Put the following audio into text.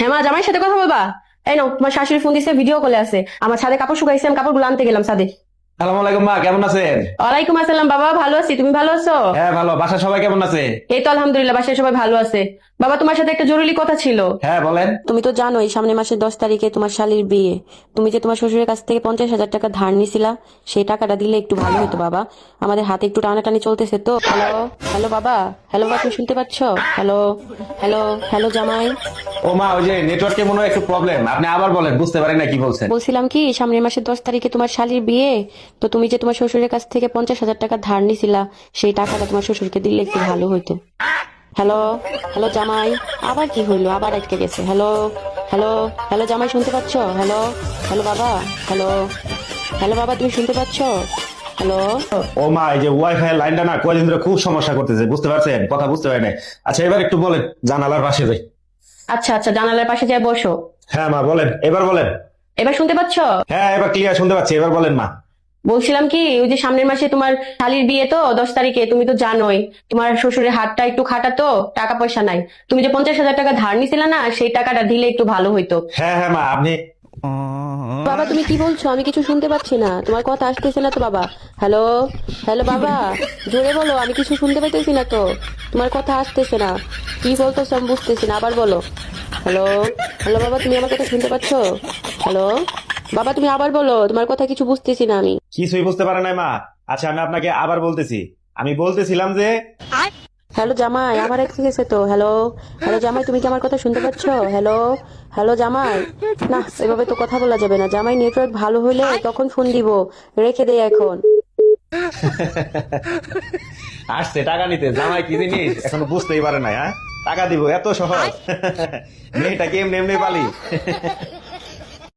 হ্যাঁ মা, জামাইয়ের সাথে কথা বলবা? এই নাও, তোমার শাশুড়ি ফোন দিছে, ভিডিও কলে আছে। আমার ছাদে কাপড় শুকাইছে, আমি কাপড়গুলো আনতে গেলাম ছাদে। সালাম আলাইকুম মা, কেমন আছেন? ওয়ালাইকুম আসসালাম বাবা, ভালো আছি, তুমি ভালো আছো? হ্যাঁ ভালো। বাসা সবাই কেমন আছে? এই তো আলহামদুলিল্লাহ, বাসায় সবাই ভালো আছে। বাবা, তোমার সাথে একটা জরুরি কথা ছিল। হ্যাঁ বলেন। তুমি তো জানোই সামনের মাসের 10 তারিখে তোমার শালীর বিয়ে। তুমি যে তোমার শ্বশুরের কাছ থেকে 50,000 টাকা ধার নিছিলা, সেই টাকাটা দিলে একটু ভালো হতো বাবা। আমাদের হাতে একটু টানাটানি চলতেছে তো। হ্যালো, হ্যালো বাবা, হ্যালো বাবা, তুমি শুনতে পাচ্ছ? হ্যালো, হ্যালো, হ্যালো জামাই। ও মা, ওই যে নেটওয়ার্কে মনে হয় একটু প্রবলেম, আপনি আবার বলেন, বুঝতে পারি না কি বলছেন। বলছিলাম কি, সামনের মাসের 10 তারিখে তোমার শালীর বিয়ে। তো তুমি যে তোমার শ্বশুরের কাছ থেকে 50,000 টাকা ধার নিছিলা, সেই টাকাটা তোমার শ্বশুরকে দিলে একটু ভালো হইতো। হ্যালো, হ্যালো জামাই। আবার কি হইলো? আবার আটকে গেছে। হ্যালো, হ্যালো, হ্যালো জামাই, শুনতে পাচ্ছ? হ্যালো, হ্যালো বাবা, হ্যালো, হ্যালো বাবা, তুমি শুনতে পাচ্ছ? হ্যালো। ও মা, এই যে ওয়াইফাই লাইনটা না কয়দিন ধরে খুব সমস্যা করতেছে, বুঝতে পারছেন? কথা বুঝতে পারি না। আচ্ছা এবার একটু বলেন, জানালার পাশে যাই। আচ্ছা আচ্ছা, জানালার পাশে যায় বসো। হ্যাঁ মা বলেন, এবার বলেন। এবার শুনতে পাচ্ছ? হ্যাঁ এবার ক্লিয়ার শুনতে পাচ্ছি, এবার বলেন মা। বলছিলাম কি, ওই যে সামনের মাসে তোমার শালির বিয়ে তো 10 তারিখে, তুমি তো জানোই তোমার শ্বশুরের হাতটা একটু খাটা তো, টাকা পয়সা নাই। তুমি যে 50,000 টাকা ধার নিছিলে না, সেই টাকাটা দিলে একটু ভালো হইতো। হ্যাঁ হ্যাঁ মা, আপনি বাবা তুমি কি বলছো? আমি কিছু শুনতে পাচ্ছি না, তোমার কথা আসতেছে না তো বাবা। হ্যালো, হ্যালো বাবা, জোরে বলো, আমি কিছু শুনতে পাইতেছি না তো। তোমার কথা আসতেছে না, কি বলতেছো আমি বুঝতেছি না, আবার বলো। হ্যালো, হ্যালো বাবা, তুমি আমার কথা শুনতে পাচ্ছো? হ্যালো বাবা, তুমি আবার বলো, তোমার কথা কিছু বুঝতেছি না আমি। কিছুই বুঝতে পারেন নাই মা। আচ্ছা আমি আপনাকে আবার বলতেছি। আমি বলতেছিলাম যে হ্যালো জামাই, আবার আটকে গেছে তো। হ্যালো, হ্যালো জামাই, তুমি কি আমার কথা শুনতে পাচ্ছ? হ্যালো, হ্যালো জামাই। না, এভাবে তো কথা বলা যাবে না জামাই, নেটওয়ার্ক ভালো হলে তখন ফোন দিব। রেখে দেই এখন। আসছে টাকা নিতে, জামাই কি জিনিস এখনো বুঝতেই পারে নাই। হ্যাঁ, টাকা দিব এত সহজ? মেয়েটা কি এমনি এমনি পালি?